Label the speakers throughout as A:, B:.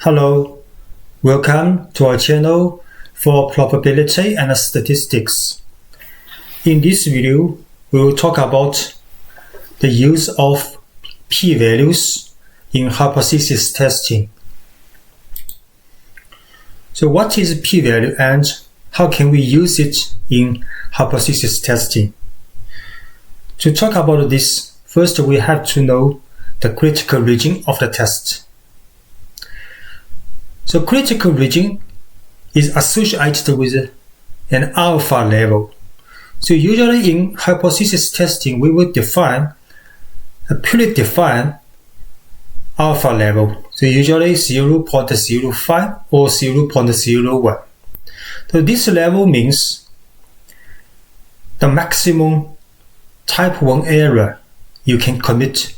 A: Hello, welcome to our channel for probability and statistics. In this video, we will talk about the use of p-values in hypothesis testing. So what is p-value and how can we use it in hypothesis testing? To talk about this, first we have to know the critical region of the test. So critical region is associated with an alpha level. So usually in hypothesis testing, we will define a predefined alpha level. So usually 0.05 or 0.01. So this level means the maximum type 1 error you can commit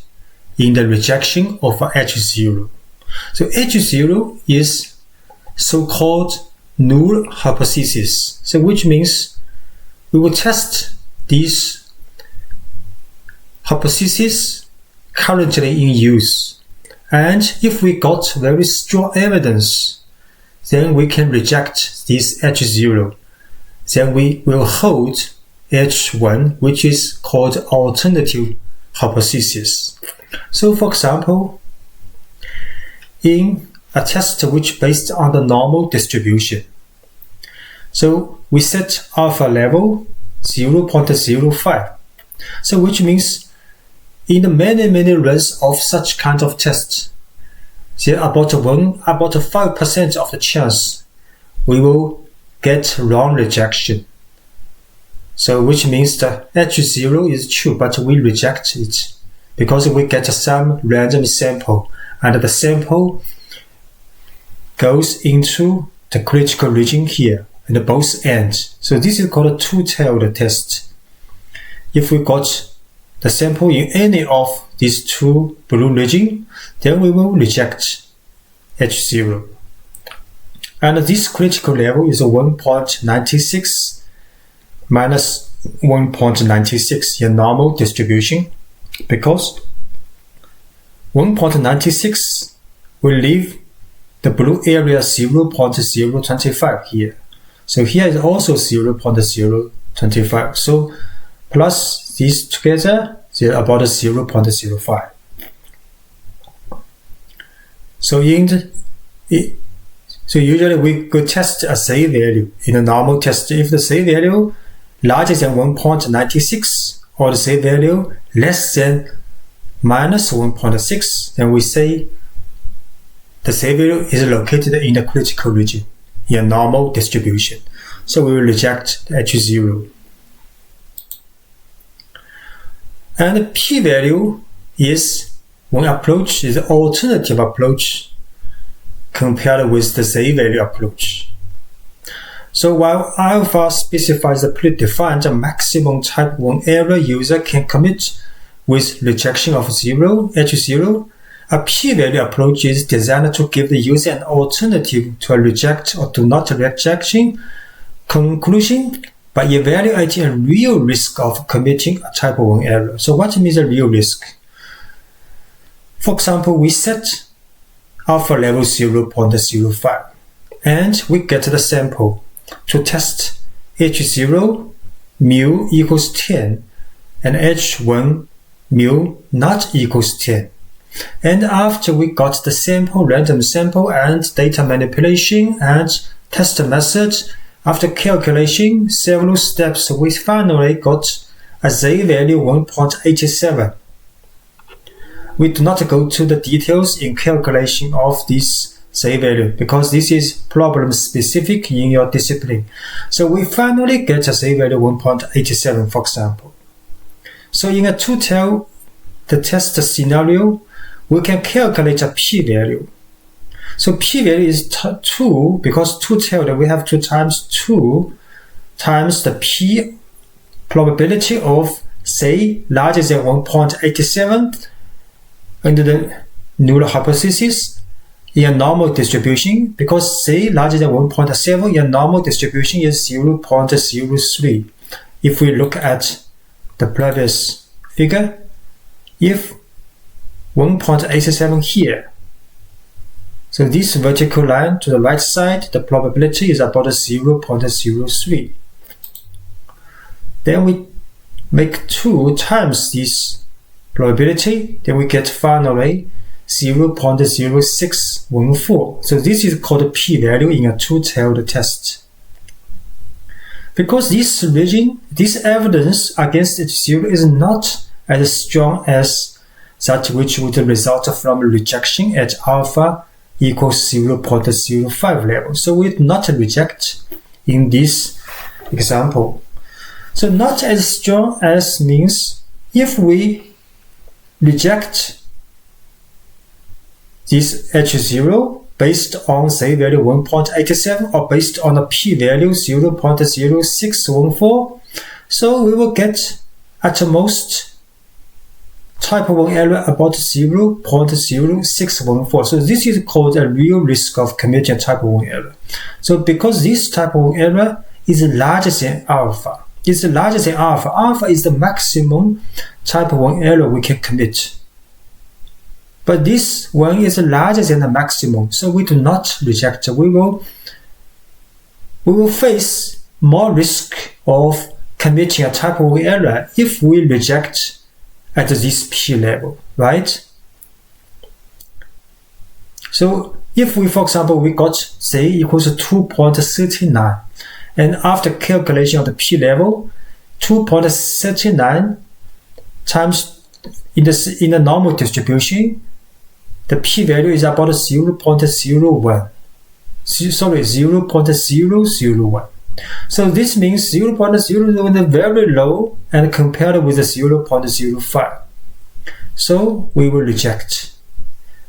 A: in the rejection of H0. So H0 is so-called null hypothesis. So which means we will test these hypotheses currently in use. And if we got very strong evidence, then we can reject this H0. Then we will hold H1, which is called alternative hypothesis. So for example, in a test which based on the normal distribution. So we set alpha level 0.05. So which means in the many runs of such kind of tests, there are about 5% of the chance we will get wrong rejection. So which means the H0 is true, but we reject it because we get some random sample and the sample goes into the critical region here at both ends. So this is called a two-tailed test. If we got the sample in any of these two blue regions, then we will reject H0. And this critical level is 1.96 minus 1.96 in normal distribution, because 1.96 will leave the blue area 0.025 here. So here is also 0.025. So plus these together, they're about 0.05. So usually we could test a say value in a normal test. If the say value larger than 1.96 or the say value less than minus 1.6, then we say the say value is located in the critical region in a normal distribution. So we will reject H0. And the p-value is one approach, is the alternative approach compared with the say value approach. So while alpha specifies the predefined maximum type 1 error user can commit with rejection of H0, a p-value approach is designed to give the user an alternative to a reject or do not rejection conclusion by evaluating a real risk of committing a type 1 error. So what means a real risk? For example, we set alpha level 0.05 and we get the sample to test H0 mu equals 10 and H1 mu not equals 10. And after we got the sample, random sample and data manipulation and test methods, after calculation several steps, we finally got a z value 1.87. We do not go to the details in calculation of this z value because this is problem specific in your discipline. So we finally get a z value 1.87, for example. So in a two-tailed test scenario, we can calculate a p-value. So p-value is 2 because two-tailed we have 2 times 2 times the p probability of say larger than 1.87 under the null hypothesis in a normal distribution, because say larger than 1.7 in a normal distribution is 0.03. If we look at the previous figure, if 1.87 here, So this vertical line to the right side, the probability is about 0.03. Then we make 2 times this probability, then we get finally 0.0614. So this is called p-value in a two-tailed test. Because this evidence against zero is not as strong as that which would result from rejection at alpha equals 0.05 level. So we do not reject in this example. So not as strong as means if we reject this H0 based on say value 1.87 or based on a p-value 0.0614, so we will get at most type 1 error about 0.0614. So this is called a real risk of committing type 1 error. So because this type 1 error is larger than alpha, alpha is the maximum type 1 error we can commit. But this one is larger than the maximum, so we do not reject. We will face more risk of committing a type 1 error if we reject at this p level, right? So if we, for example, we got say equals to 2.39, and after calculation of the p level, 2.39 times in the normal distribution, the p-value is about 0.01. 0.001. So this means 0.001 is very low and compared with the 0.05. So we will reject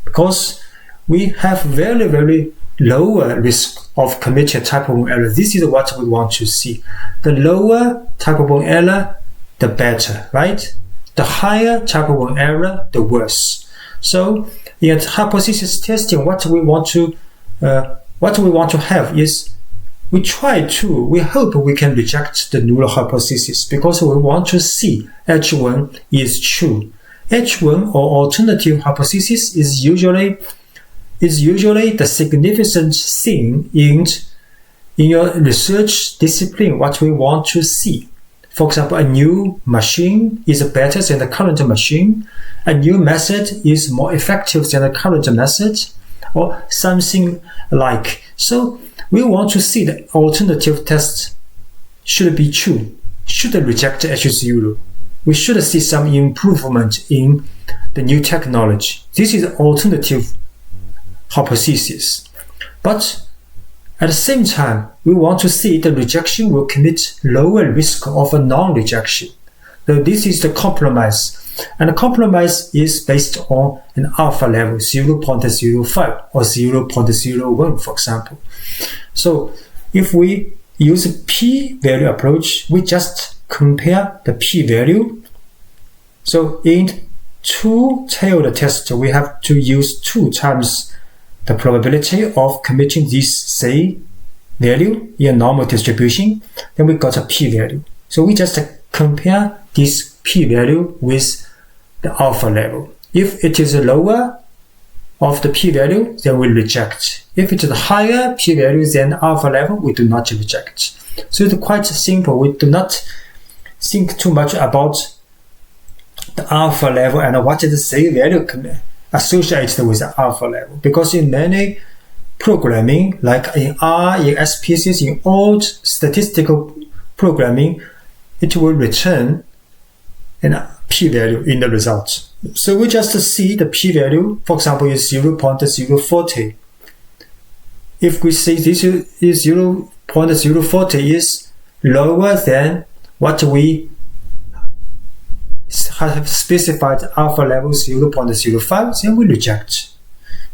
A: because we have very, very lower risk of committing type 1 error. This is what we want to see. The lower type 1 error, the better, right? The higher type 1 error, the worse. So in hypothesis testing, what we want to have is we hope we can reject the null hypothesis because we want to see H1 is true. H1 or alternative hypothesis is usually the significant thing in your research discipline, what we want to see. For example, a new machine is better than the current machine. A new method is more effective than the current method, or something like. So we want to see the alternative test should be true, should reject H0. We should see some improvement in the new technology. This is alternative hypothesis. But at the same time, we want to see the rejection will commit lower risk of a non-rejection. So this is the compromise. And the compromise is based on an alpha level, 0.05 or 0.01, for example. So if we use a p-value approach, we just compare the p-value. So in two-tailed test, we have to use 2 times the probability of committing this say value in a normal distribution. Then we got a p-value. So we just compare this p-value with the alpha level. If it is lower of the p-value, then we reject. If it is higher p-value than alpha level, we do not reject. So it's quite simple. We do not think too much about the alpha level and what is the say value associated with the alpha level. Because in many programming, like in R, in SPSS, in all statistical programming, it will return an p-value in the result. So we just see the p-value, for example, is 0.040. If we see this is 0.040 is lower than what we have specified alpha level 0.05, then we reject.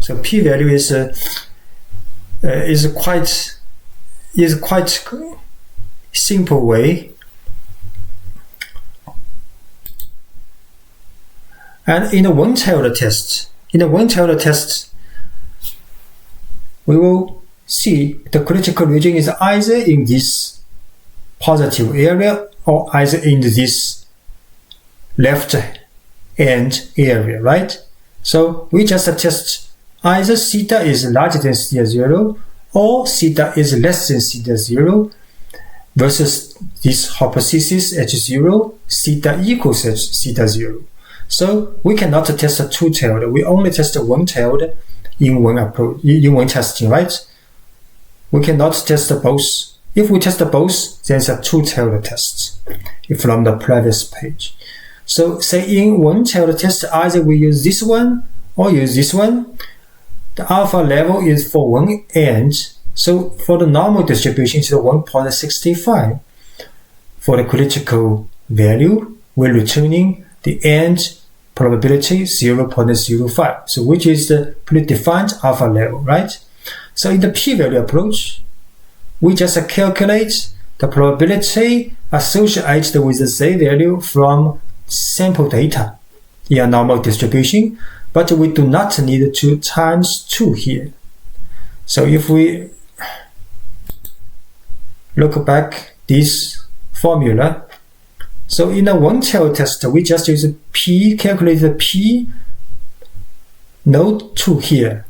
A: So p-value is quite simple way. And in the one-tailed test, we will see the critical region is either in this positive area or either in this left hand area, right? So we just test either theta is larger than theta 0 or theta is less than theta 0 versus this hypothesis H0, theta equals theta 0. So we cannot test a two-tailed, we only test one-tailed in one approach, in one testing, right? We cannot test both. If we test both, then it's a two-tailed test from the previous page. So say in one-tailed test, either we use this one or use this one. The alpha level is for one end. So for the normal distribution, it's 1.65. For the critical value, we're returning the end probability 0.05. So which is the predefined alpha level, right? So in the p-value approach, we just calculate the probability associated with the z-value from sample data in a normal distribution, but we do not need to times 2 here. So if we look back this formula, so in a one-tailed test, we just use p, calculate the p, node 2 here,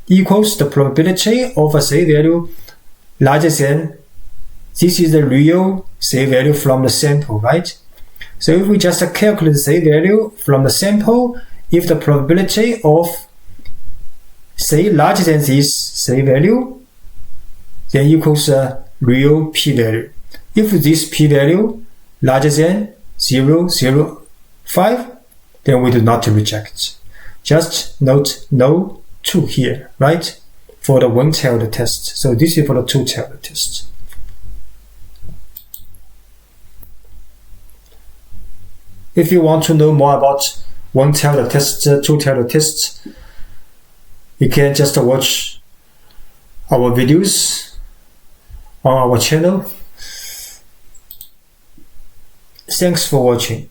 A: equals the probability of a z-value larger than, this is the real z-value from the sample, right? So if we just calculate the z-value from the sample, if the probability of say larger than this z-value, then equals a real p-value. If this p-value larger than 0.05, then we do not reject. Just note no 2 here, right? For the one-tailed test. So this is for the two-tailed test. If you want to know more about one-tailed test, two-tailed test, you can just watch our videos on our channel. Thanks for watching.